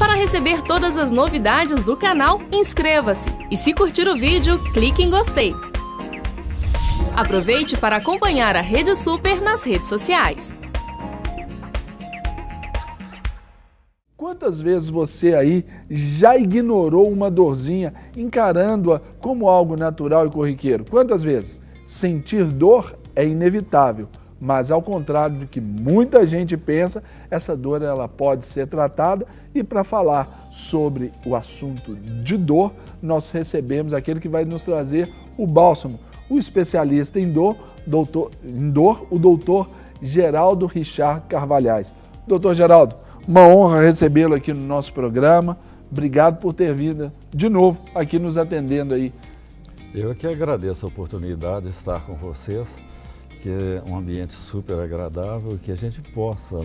Para receber todas as novidades do canal, inscreva-se e se curtir o vídeo, clique em gostei. Aproveite para acompanhar a Rede Super nas redes sociais. Quantas vezes você aí já ignorou uma dorzinha, encarando-a como algo natural e corriqueiro? Quantas vezes? Sentir dor é inevitável, mas ao contrário do que muita gente pensa, essa dor ela pode ser tratada e para falar sobre o assunto de dor, nós recebemos aquele que vai nos trazer o bálsamo, o especialista em dor, o doutor Geraldo Richard Carvalhais. Doutor Geraldo, uma honra recebê-lo aqui no nosso programa. Obrigado por ter vindo de novo aqui nos atendendo aí. Eu que agradeço a oportunidade de estar com vocês, que é um ambiente super agradável e que a gente possa,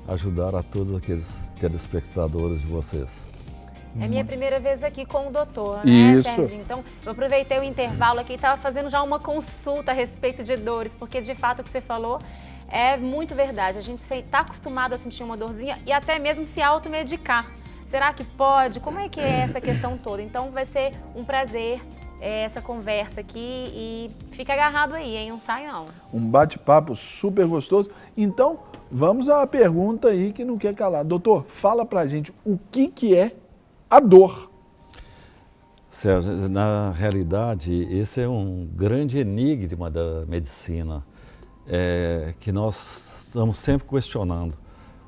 ajudar a todos aqueles telespectadores de vocês. É minha primeira vez aqui com o doutor, né, Isso. Serginho? Então, eu aproveitei o intervalo aqui e estava fazendo já uma consulta a respeito de dores, porque de fato o que você falou é muito verdade. A gente está acostumado a sentir uma dorzinha e até mesmo se automedicar. Será que pode? Como é que é essa questão toda? Então, vai ser um prazer essa conversa aqui e fica agarrado aí, hein? Não sai não. Um bate-papo super gostoso. Então, vamos à pergunta aí que não quer calar. Doutor, fala pra gente o que é a dor. Sérgio, na realidade, esse é um grande enigma da medicina, que nós estamos sempre questionando.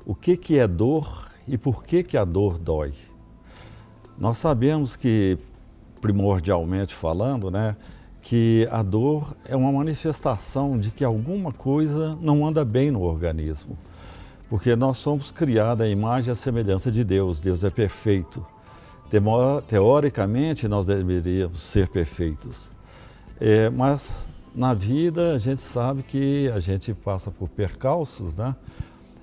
O que é dor e por que a dor dói? Nós sabemos que, primordialmente falando, que a dor é uma manifestação de que alguma coisa não anda bem no organismo. Porque nós somos criados à imagem e à semelhança de Deus. Deus é perfeito. Teoricamente, nós deveríamos ser perfeitos. Mas na vida a gente sabe que a gente passa por percalços,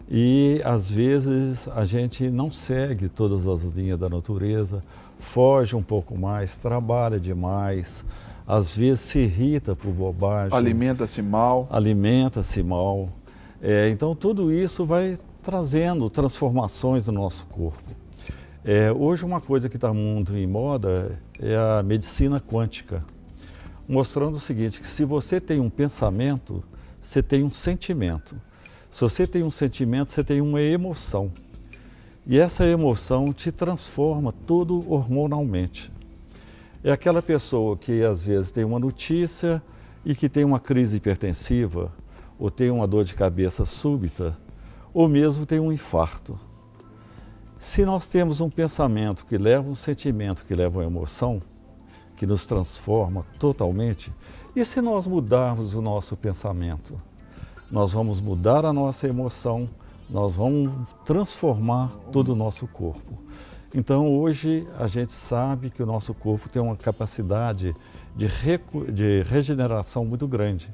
e às vezes a gente não segue todas as linhas da natureza, foge um pouco mais, trabalha demais, às vezes se irrita por bobagem. Alimenta-se mal. Alimenta-se mal. Então tudo isso vai trazendo transformações no nosso corpo. Hoje uma coisa que está muito em moda é a medicina quântica, mostrando o seguinte, que se você tem um pensamento, você tem um sentimento. Se você tem um sentimento, você tem uma emoção. E essa emoção te transforma tudo hormonalmente. É aquela pessoa que às vezes tem uma notícia e que tem uma crise hipertensiva, ou tem uma dor de cabeça súbita, ou mesmo tem um infarto. Se nós temos um pensamento que leva um sentimento, que leva uma emoção, que nos transforma totalmente, e se nós mudarmos o nosso pensamento? Nós vamos mudar a nossa emoção, nós vamos transformar todo o nosso corpo. Então hoje a gente sabe que o nosso corpo tem uma capacidade de regeneração muito grande.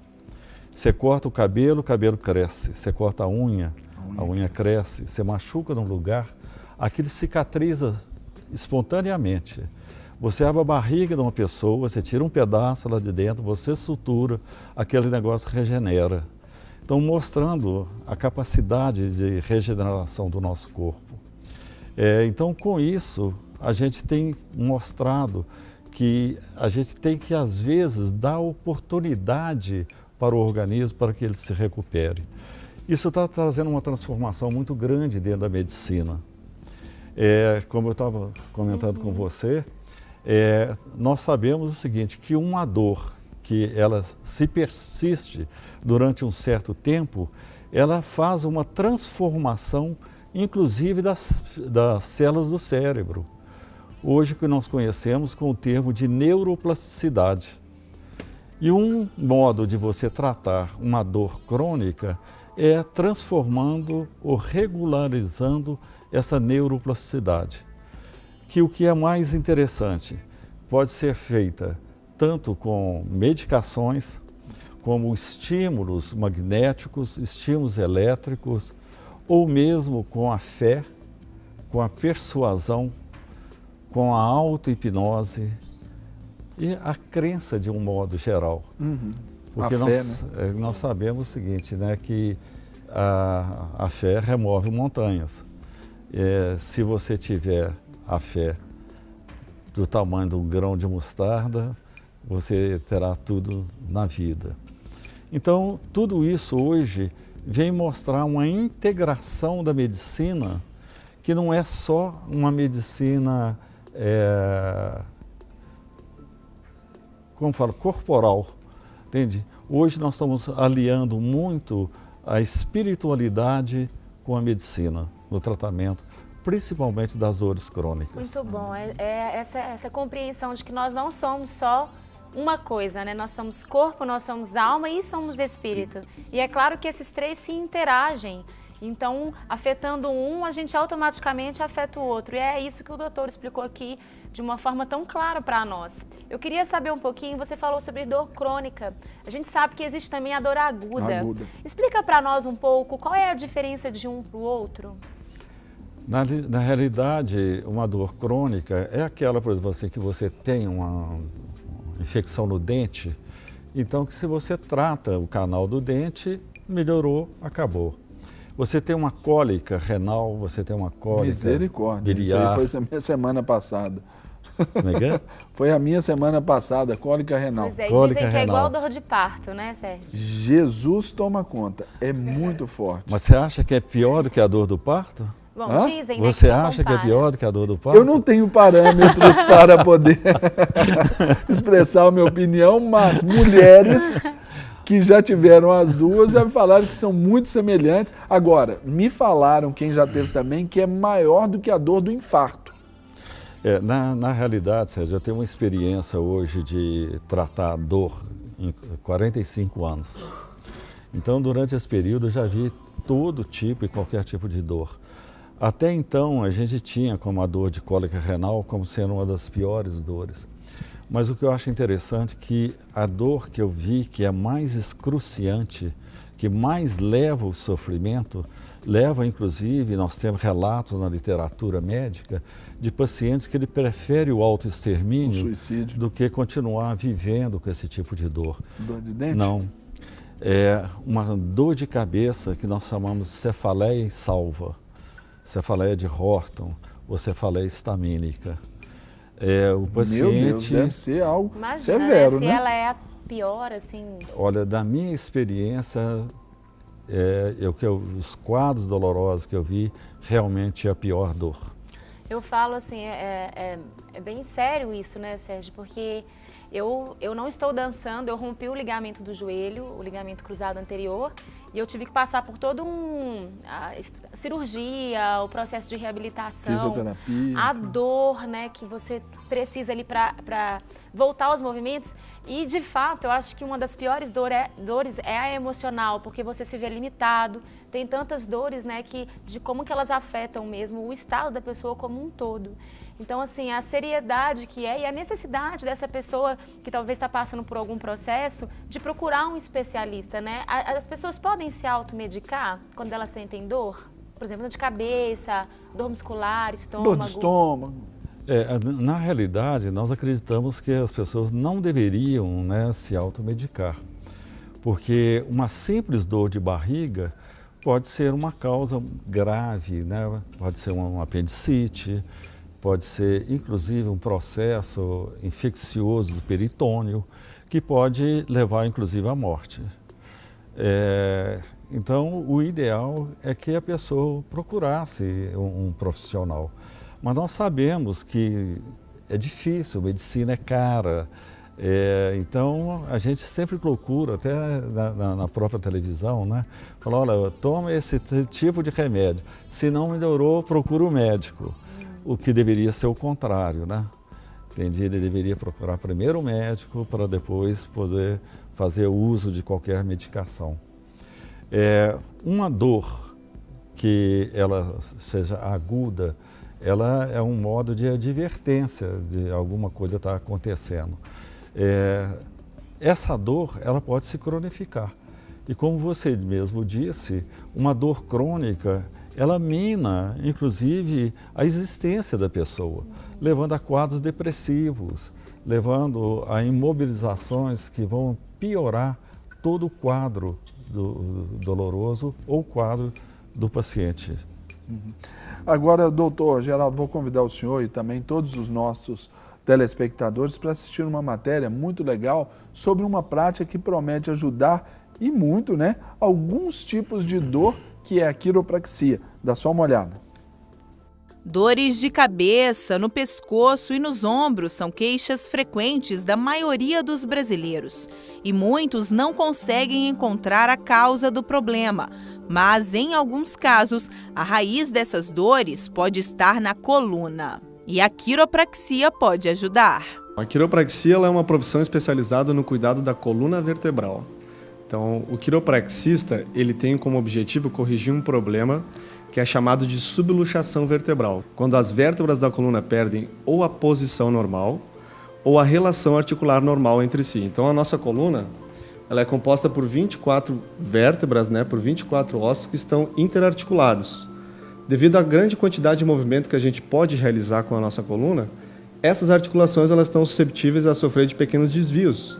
Você corta o cabelo cresce. Você corta a unha cresce. Você machuca num lugar, aquilo cicatriza espontaneamente. Você abre a barriga de uma pessoa, você tira um pedaço lá de dentro, você sutura, aquele negócio regenera. Então, mostrando a capacidade de regeneração do nosso corpo. Então, com isso, a gente tem mostrado que a gente tem que, às vezes, dar oportunidade para o organismo para que ele se recupere. Isso está trazendo uma transformação muito grande dentro da medicina. Como eu estava comentando com você, nós sabemos o seguinte, que uma dor que ela se persiste durante um certo tempo, ela faz uma transformação, inclusive das células do cérebro. Hoje que nós conhecemos com o termo de neuroplasticidade. E um modo de você tratar uma dor crônica é transformando ou regularizando essa neuroplasticidade. Que o que é mais interessante, pode ser feita tanto com medicações, como estímulos magnéticos, estímulos elétricos, ou mesmo com a fé, com a persuasão, com a auto-hipnose e a crença de um modo geral. Porque nós sabemos o seguinte, que a fé remove montanhas. Se você tiver a fé do tamanho de um grão de mostarda, você terá tudo na vida. Então, tudo isso hoje vem mostrar uma integração da medicina, que não é só uma medicina, como falo, corporal, entende? Hoje nós estamos aliando muito a espiritualidade com a medicina no tratamento, principalmente das dores crônicas. Muito bom, essa compreensão de que nós não somos só uma coisa, né? Nós somos corpo, nós somos alma e somos espírito. E é claro que esses três se interagem. Então, afetando um, a gente automaticamente afeta o outro. E é isso que o doutor explicou aqui de uma forma tão clara para nós. Eu queria saber um pouquinho, você falou sobre dor crônica. A gente sabe que existe também a dor aguda. Explica para nós um pouco qual é a diferença de um para o outro. Na realidade, uma dor crônica é aquela, por exemplo, assim, que você tem uma infecção no dente, então que se você trata o canal do dente, melhorou, acabou. Você tem uma cólica renal, você tem uma cólica misericórdia, biliar. Isso aí foi a minha semana passada. Como é que é? Foi a minha semana passada, cólica renal. Pois é, Cólica dizem que é renal. igual dor de parto, né, Sérgio? Jesus toma conta, é muito forte. Mas você acha que é pior do que a dor do parto? Bom, Hã? dizem, né, Você que acha que é compara. pior do que a dor do parto? Eu não tenho parâmetros para poder expressar a minha opinião, mas mulheres que já tiveram as duas já me falaram que são muito semelhantes. Agora, me falaram, quem já teve também, que é maior do que a dor do infarto. Na realidade, Sérgio, eu tenho uma experiência hoje de tratar dor em 45 anos. Então, durante esse período, eu já vi todo tipo e qualquer tipo de dor. Até então, a gente tinha como a dor de cólica renal como sendo uma das piores dores. Mas o que eu acho interessante é que a dor que eu vi que é mais excruciante, que mais leva o sofrimento, leva inclusive, nós temos relatos na literatura médica, de pacientes que ele prefere o autoextermínio suicídio do que continuar vivendo com esse tipo de dor. Dor de dente? Não. É uma dor de cabeça que nós chamamos de cefaleia insalva, cefaleia de Horton ou cefaleia estamínica. O paciente... Meu Deus, deve ser algo Imagina, severo, se né? ela é a pior, assim... Olha, da minha experiência, os quadros dolorosos que eu vi, realmente é a pior dor. Eu falo assim, é bem sério isso, né, Sérgio? Porque eu não estou dançando, eu rompi o ligamento do joelho, o ligamento cruzado anterior, e eu tive que passar por todo a cirurgia, o processo de reabilitação, fisioterapia, a dor, né, que você precisa ali para voltar aos movimentos. E, de fato, eu acho que uma das piores dores é a emocional, porque você se vê limitado, tem tantas dores, né, de como que elas afetam mesmo o estado da pessoa como um todo. Então, assim, a seriedade que é e a necessidade dessa pessoa que talvez está passando por algum processo de procurar um especialista, né? As pessoas podem se automedicar quando elas sentem dor? Por exemplo, dor de cabeça, dor muscular, estômago. dor de estômago. Na realidade, nós acreditamos que as pessoas não deveriam, né, se automedicar, porque uma simples dor de barriga pode ser uma causa grave, né? Pode ser um apendicite, pode ser inclusive um processo infeccioso do peritônio, que pode levar inclusive à morte. Então, o ideal é que a pessoa procurasse um profissional. Mas nós sabemos que é difícil, medicina é cara, então a gente sempre procura, até na própria televisão, né? Fala, olha, toma esse tipo de remédio, se não melhorou, procura o médico. O que deveria ser o contrário, né? Entendi, ele deveria procurar primeiro o médico para depois poder fazer uso de qualquer medicação. Uma dor que ela seja aguda, ela é um modo de advertência de alguma coisa estar acontecendo. Essa dor, ela pode se cronificar. E como você mesmo disse, uma dor crônica, ela mina, inclusive, a existência da pessoa, levando a quadros depressivos, levando a imobilizações que vão piorar todo o quadro doloroso ou quadro do paciente. Agora, doutor Geraldo, vou convidar o senhor e também todos os nossos telespectadores para assistir uma matéria muito legal sobre uma prática que promete ajudar e muito, né, alguns tipos de dor, que é a quiropraxia. Dá só uma olhada. Dores de cabeça, no pescoço e nos ombros são queixas frequentes da maioria dos brasileiros. E muitos não conseguem encontrar a causa do problema. Mas, em alguns casos, a raiz dessas dores pode estar na coluna. E a quiropraxia pode ajudar. A quiropraxia é uma profissão especializada no cuidado da coluna vertebral. Então, o quiropraxista ele tem como objetivo corrigir um problema que é chamado de subluxação vertebral, quando as vértebras da coluna perdem ou a posição normal ou a relação articular normal entre si. Então, a nossa coluna ela é composta por 24 vértebras, né, por 24 ossos que estão interarticulados. Devido à grande quantidade de movimento que a gente pode realizar com a nossa coluna, essas articulações elas estão susceptíveis a sofrer de pequenos desvios.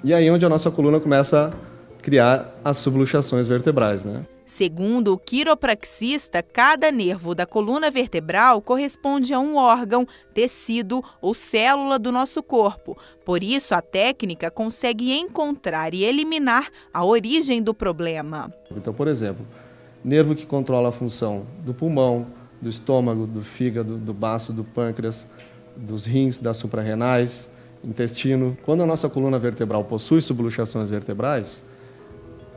E aí onde a nossa coluna começa a criar as subluxações vertebrais, né? Segundo o quiropraxista, cada nervo da coluna vertebral corresponde a um órgão, tecido ou célula do nosso corpo. Por isso, a técnica consegue encontrar e eliminar a origem do problema. Então, por exemplo, nervo que controla a função do pulmão, do estômago, do fígado, do baço, do pâncreas, dos rins, das suprarrenais, intestino. Quando a nossa coluna vertebral possui subluxações vertebrais,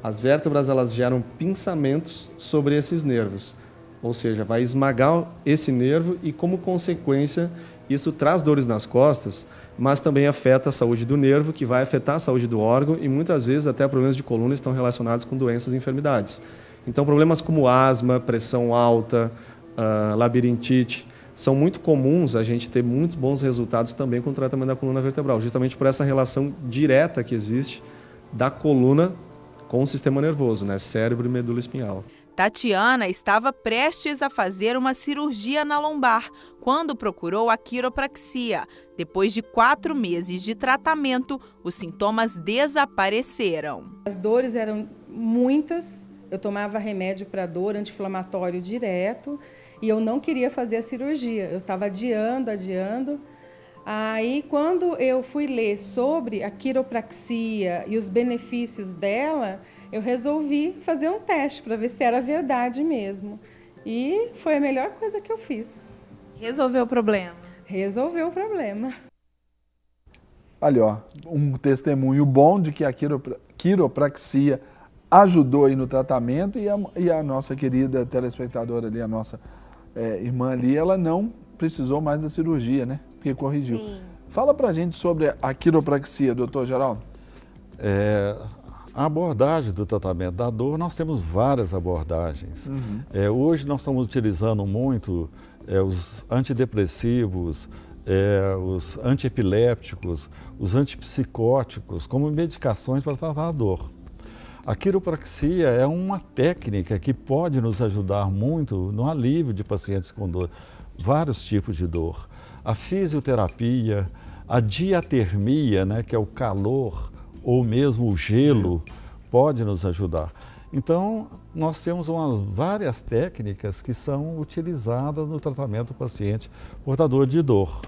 as vértebras elas geram pinçamentos sobre esses nervos, ou seja, vai esmagar esse nervo e, como consequência, isso traz dores nas costas, mas também afeta a saúde do nervo, que vai afetar a saúde do órgão e muitas vezes até problemas de coluna estão relacionados com doenças e enfermidades. Então, problemas como asma, pressão alta, labirintite, são muito comuns a gente ter muitos bons resultados também com o tratamento da coluna vertebral, justamente por essa relação direta que existe da coluna com o sistema nervoso, né? Cérebro e medula espinhal. Tatiana estava prestes a fazer uma cirurgia na lombar quando procurou a quiropraxia. Depois de 4 meses de tratamento, os sintomas desapareceram. As dores eram muitas, eu tomava remédio para dor, anti-inflamatório direto, e eu não queria fazer a cirurgia. Eu estava adiando. Aí, quando eu fui ler sobre a quiropraxia e os benefícios dela, eu resolvi fazer um teste para ver se era verdade mesmo. E foi a melhor coisa que eu fiz. Resolveu o problema? Resolveu o problema. Ali, ó, um testemunho bom de que a quiropraxia ajudou aí no tratamento e a nossa querida telespectadora ali, a nossa irmã ali, ela não precisou mais da cirurgia, né? Porque corrigiu. Sim. Fala pra gente sobre a quiropraxia, doutor Geraldo. A abordagem do tratamento da dor, nós temos várias abordagens. Hoje nós estamos utilizando muito os antidepressivos, os antiepilépticos, os antipsicóticos como medicações para tratar a dor. A quiropraxia é uma técnica que pode nos ajudar muito no alívio de pacientes com dor, vários tipos de dor. A fisioterapia, a diatermia, né, que é o calor ou mesmo o gelo, pode nos ajudar. Então, nós temos várias técnicas que são utilizadas no tratamento do paciente portador de dor.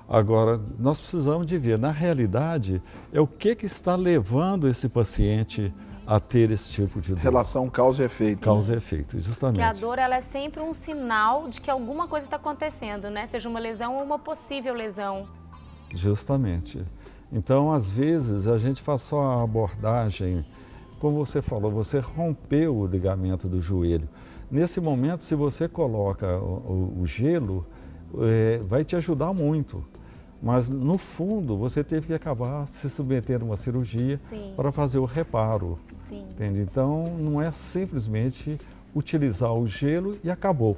Agora, nós precisamos de ver, na realidade, o que está levando esse paciente a ter esse tipo de dor. Relação causa e efeito. Causa e efeito, justamente. Porque a dor ela é sempre um sinal de que alguma coisa está acontecendo, né? Seja uma lesão ou uma possível lesão. Justamente. Então, às vezes, a gente faz só a abordagem, como você falou, você rompeu o ligamento do joelho. Nesse momento, se você coloca o gelo, vai te ajudar muito. Mas, no fundo, você teve que acabar se submetendo a uma cirurgia para fazer o reparo. Entende? Então, não é simplesmente utilizar o gelo e acabou.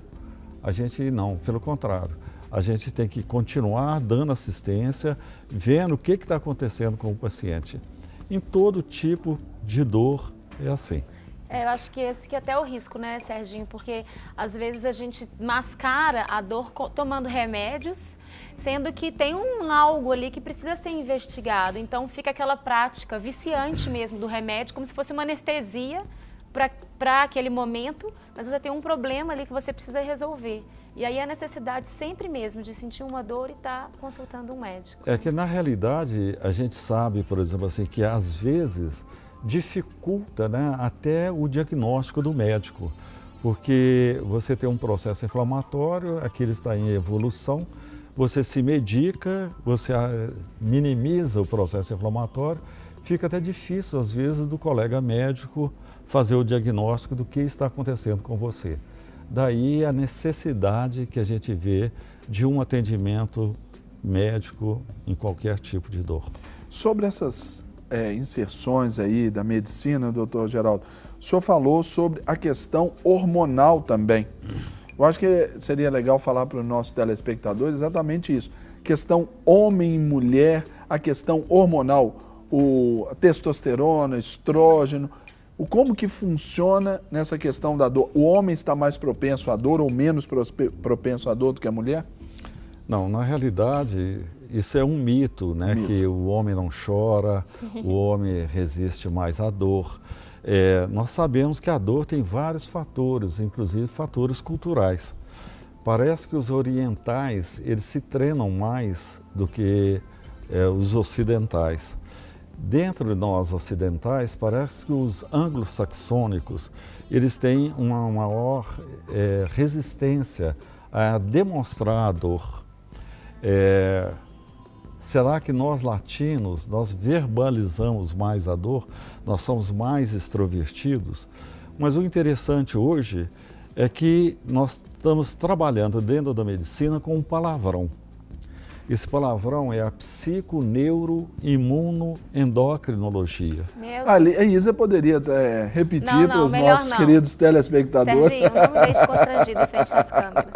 A gente não, pelo contrário. A gente tem que continuar dando assistência, vendo o que está acontecendo com o paciente. Em todo tipo de dor é assim. Eu acho que esse que é até o risco, né, Serginho? Porque às vezes a gente mascara a dor tomando remédios, sendo que tem algo ali que precisa ser investigado. Então fica aquela prática viciante mesmo do remédio, como se fosse uma anestesia, para aquele momento, mas você tem um problema ali que você precisa resolver. E aí a necessidade sempre mesmo de sentir uma dor e estar consultando um médico. É que na realidade a gente sabe, por exemplo, assim, que às vezes dificulta, né, até o diagnóstico do médico, porque você tem um processo inflamatório, aquilo está em evolução, você se medica, você minimiza o processo inflamatório, fica até difícil às vezes do colega médico fazer o diagnóstico do que está acontecendo com você. Daí a necessidade que a gente vê de um atendimento médico em qualquer tipo de dor. Sobre essas inserções aí da medicina, doutor Geraldo, o senhor falou sobre a questão hormonal também. Eu acho que seria legal falar para os nossos telespectadores exatamente isso. Questão homem e mulher, a questão hormonal, a testosterona, estrógeno, como que funciona nessa questão da dor? O homem está mais propenso à dor ou menos propenso à dor do que a mulher? Não, na realidade, isso é um mito, né? Que o homem não chora, o homem resiste mais à dor. Nós sabemos que a dor tem vários fatores, inclusive fatores culturais. Parece que os orientais, eles se treinam mais do que os ocidentais. Dentro de nós ocidentais, parece que os anglo-saxônicos, eles têm uma maior resistência a demonstrar a dor. Será que nós latinos, nós verbalizamos mais a dor? Nós somos mais extrovertidos? Mas o interessante hoje é que nós estamos trabalhando dentro da medicina com um palavrão. Esse palavrão é a psiconeuroimunoendocrinologia. A Isa poderia repetir para os nossos queridos telespectadores. Serginho, não me deixe constrangido em frente às câmeras.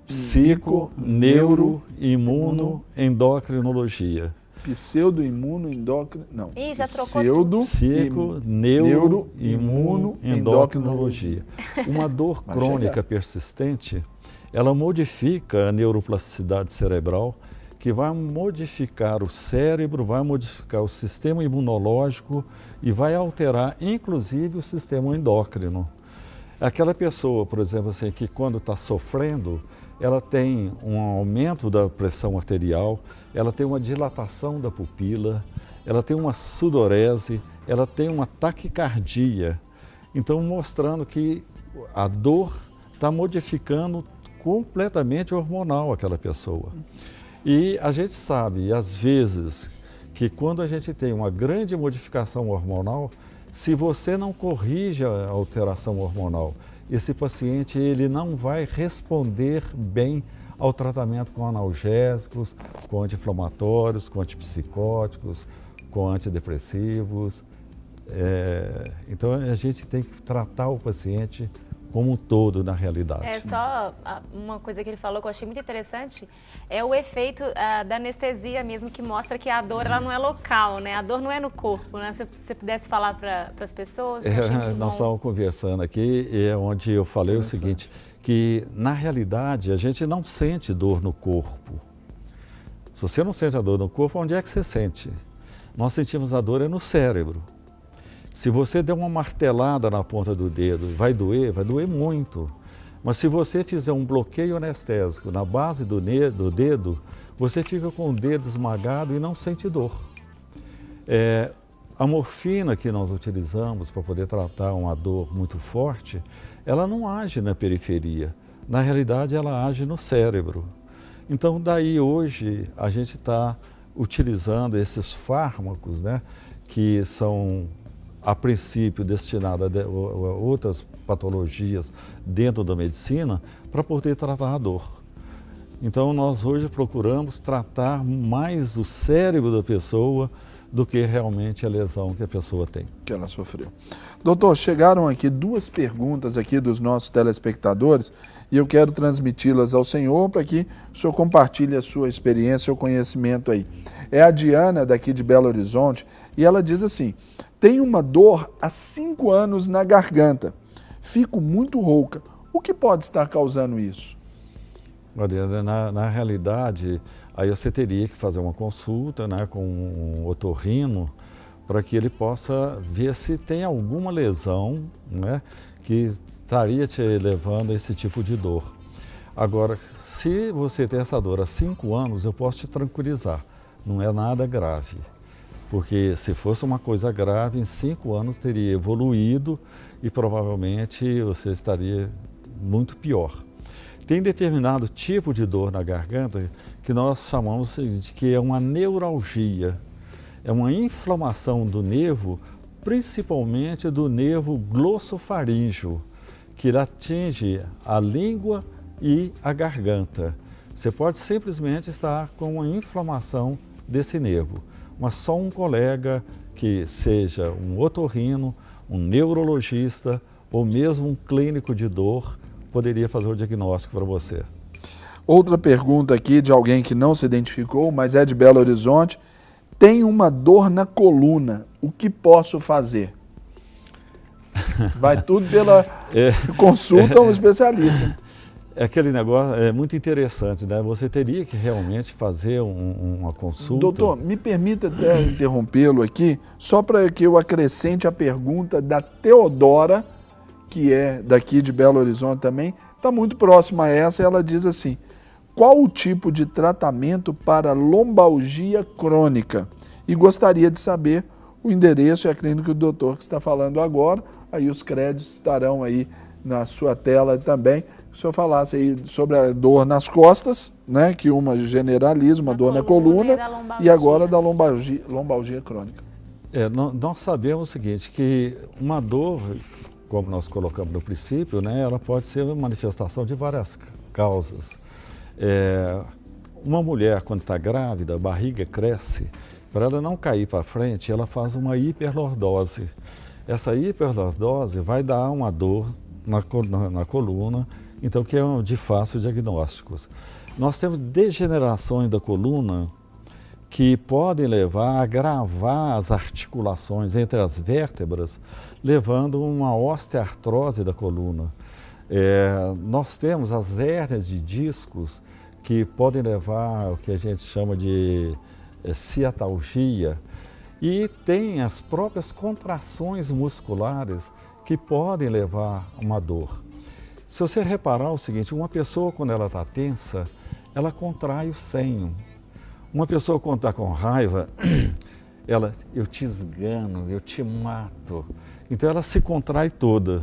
Psiconeuroimunoendocrinologia. Pseudo-imunoendocrinologia. Não. Ih, já trocou tudo. Psiconeuroimunoendocrinologia. Uma dor crônica persistente, ela modifica a neuroplasticidade cerebral, que vai modificar o cérebro, vai modificar o sistema imunológico e vai alterar, inclusive, o sistema endócrino. Aquela pessoa, por exemplo, assim, que quando está sofrendo, ela tem um aumento da pressão arterial, ela tem uma dilatação da pupila, ela tem uma sudorese, ela tem uma taquicardia. Então, mostrando que a dor está modificando completamente hormonal aquela pessoa. E a gente sabe, às vezes, que quando a gente tem uma grande modificação hormonal, se você não corrige a alteração hormonal, esse paciente ele não vai responder bem ao tratamento com analgésicos, com anti-inflamatórios, com antipsicóticos, com antidepressivos. Então a gente tem que tratar o paciente como um todo na realidade. Só uma coisa que ele falou que eu achei muito interessante, é o efeito da anestesia mesmo, que mostra que a dor ela não é local, né? A dor não é no corpo, né? Se você pudesse falar para as pessoas... Nós estávamos conversando aqui, onde eu falei o seguinte, que na realidade a gente não sente dor no corpo. Se você não sente a dor no corpo, onde é que você sente? Nós sentimos a dor no cérebro. Se você der uma martelada na ponta do dedo, vai doer muito. Mas se você fizer um bloqueio anestésico na base do dedo, você fica com o dedo esmagado e não sente dor. A morfina que nós utilizamos para poder tratar uma dor muito forte, ela não age na periferia. Na realidade, ela age no cérebro. Então, daí hoje, a gente está utilizando esses fármacos, né, que são, a princípio, destinados a outras patologias dentro da medicina, para poder tratar a dor. Então, nós hoje procuramos tratar mais o cérebro da pessoa do que realmente a lesão que a pessoa tem. Que ela sofreu. Doutor, chegaram aqui duas perguntas aqui dos nossos telespectadores e eu quero transmiti-las ao senhor para que o senhor compartilhe a sua experiência, o conhecimento aí. É a Diana, daqui de Belo Horizonte, e ela diz assim: tenho uma dor há 5 anos na garganta, fico muito rouca. O que pode estar causando isso? Na realidade, aí você teria que fazer uma consulta, né, com um otorrino, para que ele possa ver se tem alguma lesão, né, que estaria te levando a esse tipo de dor. Agora, se você tem essa dor há 5 anos, eu posso te tranquilizar, não é nada grave. Porque se fosse uma coisa grave, em 5 anos teria evoluído e provavelmente você estaria muito pior. Tem determinado tipo de dor na garganta que nós chamamos de que é uma neuralgia. É uma inflamação do nervo, principalmente do nervo glossofaríngeo, que ele atinge a língua e a garganta. Você pode simplesmente estar com uma inflamação desse nervo, mas só um colega que seja um otorrino, um neurologista ou mesmo um clínico de dor poderia fazer o diagnóstico para você. Outra pergunta aqui de alguém que não se identificou, mas é de Belo Horizonte. Tenho uma dor na coluna, o que posso fazer? Vai tudo pela consulta a um especialista. É aquele negócio, é muito interessante, né? Você teria que realmente fazer uma consulta. Doutor, me permita até interrompê-lo aqui, só para que eu acrescente a pergunta da Teodora, que é daqui de Belo Horizonte também, está muito próxima a essa, e ela diz assim: qual o tipo de tratamento para lombalgia crônica? E gostaria de saber o endereço e a clínica do doutor que está falando agora, aí os créditos estarão aí na sua tela também. Se o senhor falasse aí sobre a dor nas costas, né, que uma generaliza, uma dor na coluna, e agora da lombalgia crônica. Nós sabemos o seguinte, que uma dor, como nós colocamos no princípio, né, ela pode ser uma manifestação de várias causas. Uma mulher, quando está grávida, a barriga cresce, para ela não cair para frente, ela faz uma hiperlordose. Essa hiperlordose vai dar uma dor na coluna, então que é de fácil diagnóstico. Nós temos degenerações da coluna que podem levar a agravar as articulações entre as vértebras, levando a uma osteoartrose da coluna. Nós temos as hérnias de discos que podem levar ao que a gente chama de ciatalgia, e tem as próprias contrações musculares que podem levar a uma dor. Se você reparar o seguinte, uma pessoa quando ela está tensa, ela contrai o senho. Uma pessoa quando está com raiva, eu te esgano, eu te mato. Então ela se contrai toda.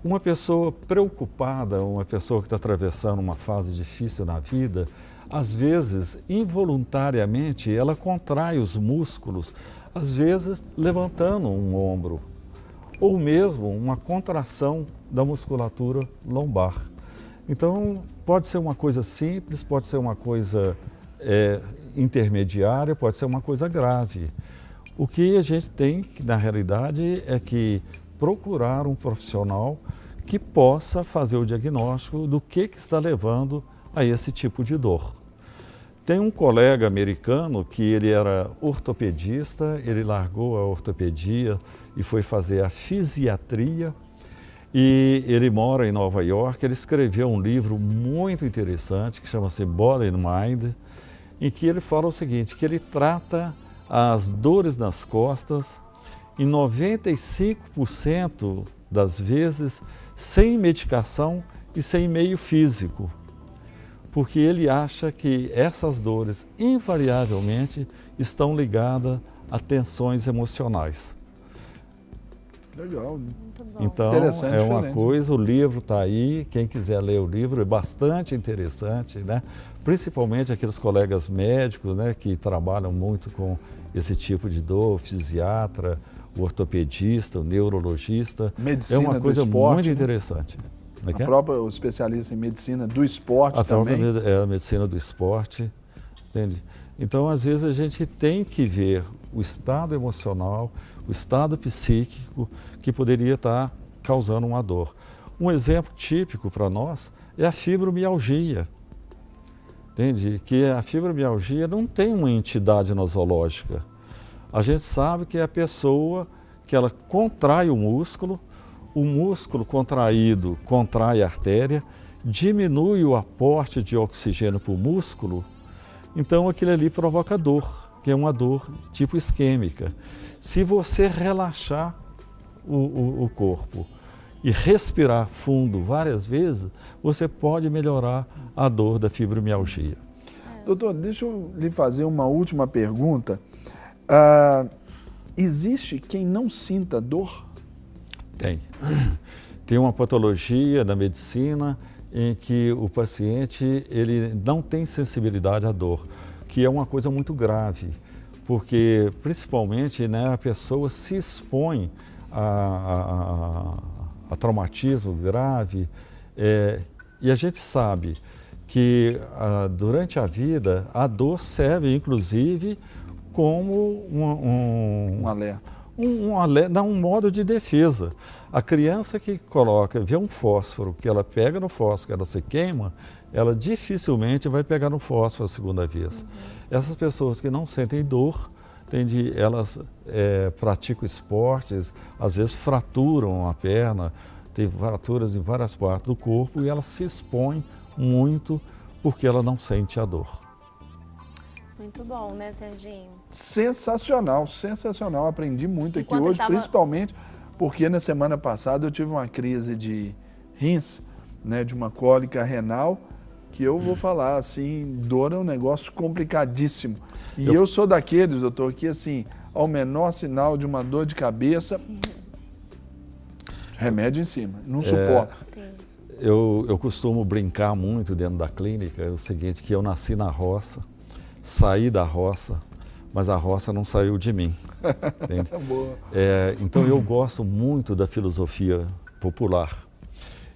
Uma pessoa preocupada, uma pessoa que está atravessando uma fase difícil na vida, às vezes, involuntariamente, ela contrai os músculos, às vezes levantando um ombro, ou mesmo uma contração da musculatura lombar. Então, pode ser uma coisa simples, pode ser uma coisa intermediária, pode ser uma coisa grave. O que a gente tem, na realidade, é que procurar um profissional que possa fazer o diagnóstico do que está levando a esse tipo de dor. Tem um colega americano que ele era ortopedista, ele largou a ortopedia e foi fazer a fisiatria, e ele mora em Nova York. Ele escreveu um livro muito interessante que chama-se Body and Mind, em que ele fala o seguinte, que ele trata as dores nas costas em 95% das vezes sem medicação e sem meio físico, porque ele acha que essas dores invariavelmente estão ligadas a tensões emocionais. Legal. Então, é uma coisa, o livro está aí, quem quiser ler o livro é bastante interessante, né? Principalmente aqueles colegas médicos, né, que trabalham muito com esse tipo de dor, o fisiatra, o ortopedista, o neurologista. Medicina é uma coisa do esporte, muito interessante. A própria especialista em medicina do esporte também. A medicina do esporte, entende? Então, às vezes, a gente tem que ver o estado emocional, o estado psíquico que poderia estar causando uma dor. Um exemplo típico para nós é a fibromialgia. Entende? Que a fibromialgia não tem uma entidade nosológica. A gente sabe que é a pessoa que ela contrai o músculo contraído contrai a artéria, diminui o aporte de oxigênio para o músculo, então aquilo ali provoca dor, que é uma dor tipo isquêmica. Se você relaxar o corpo e respirar fundo várias vezes, você pode melhorar a dor da fibromialgia. Doutor, deixa eu lhe fazer uma última pergunta. Existe quem não sinta dor? Tem. Tem uma patologia da medicina em que o paciente ele não tem sensibilidade à dor, que é uma coisa muito grave, porque principalmente, né, a pessoa se expõe a traumatismo grave, e a gente sabe que durante a vida a dor serve inclusive como um alerta. Um modo de defesa. A criança que vê um fósforo, que ela pega no fósforo, ela se queima, ela dificilmente vai pegar no fósforo a segunda vez. Essas pessoas que não sentem dor, elas praticam esportes, às vezes fraturam a perna, tem fraturas em várias partes do corpo e ela se expõe muito porque ela não sente a dor. Muito bom, né, Serginho? Sensacional, sensacional. Aprendi muito aqui hoje, principalmente porque na semana passada eu tive uma crise de rins, né, de uma cólica renal, que eu vou falar assim, dor é um negócio complicadíssimo. E eu sou daqueles, doutor, que assim, ao menor sinal de uma dor de cabeça, remédio em cima, não suporto. Eu costumo brincar muito dentro da clínica, é o seguinte, que eu nasci na roça, saí da roça, mas a roça não saiu de mim. Entende? Então eu gosto muito da filosofia popular.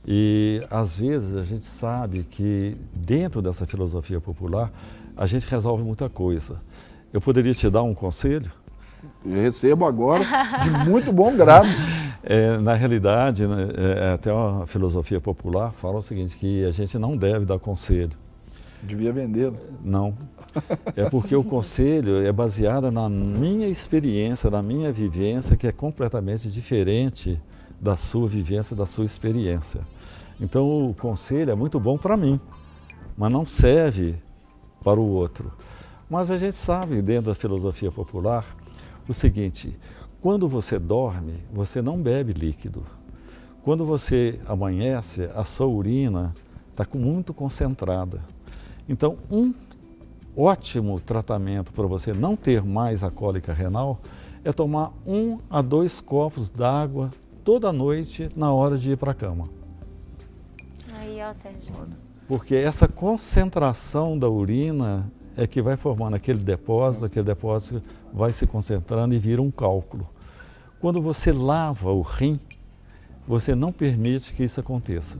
E às vezes a gente sabe que dentro dessa filosofia popular a gente resolve muita coisa. Eu poderia te dar um conselho? Eu recebo agora de muito bom grado. Na realidade, até a filosofia popular fala o seguinte, que a gente não deve dar conselho. Devia vendê-lo. Não. É porque o conselho é baseado na minha experiência, na minha vivência, que é completamente diferente da sua vivência, da sua experiência. Então o conselho é muito bom para mim, mas não serve para o outro. Mas a gente sabe, dentro da filosofia popular, o seguinte, quando você dorme, você não bebe líquido. Quando você amanhece, a sua urina está muito concentrada. Então, um ótimo tratamento para você não ter mais a cólica renal é tomar 1 a 2 copos d'água toda noite na hora de ir para a cama. Aí, ó, Sérgio. Porque essa concentração da urina é que vai formando aquele depósito vai se concentrando e vira um cálculo. Quando você lava o rim, você não permite que isso aconteça.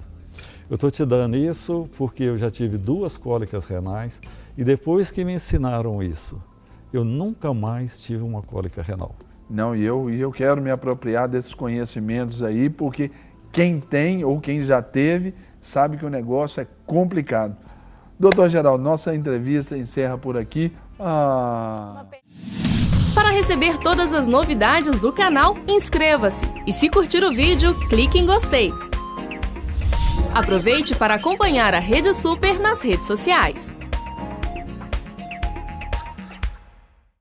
Eu estou te dando isso porque eu já tive 2 cólicas renais e depois que me ensinaram isso, eu nunca mais tive uma cólica renal. Não, e eu quero me apropriar desses conhecimentos aí, porque quem tem ou quem já teve sabe que o negócio é complicado. Doutor Geraldo, nossa entrevista encerra por aqui. Para receber todas as novidades do canal, inscreva-se e se curtir o vídeo, clique em gostei. Aproveite para acompanhar a Rede Super nas redes sociais.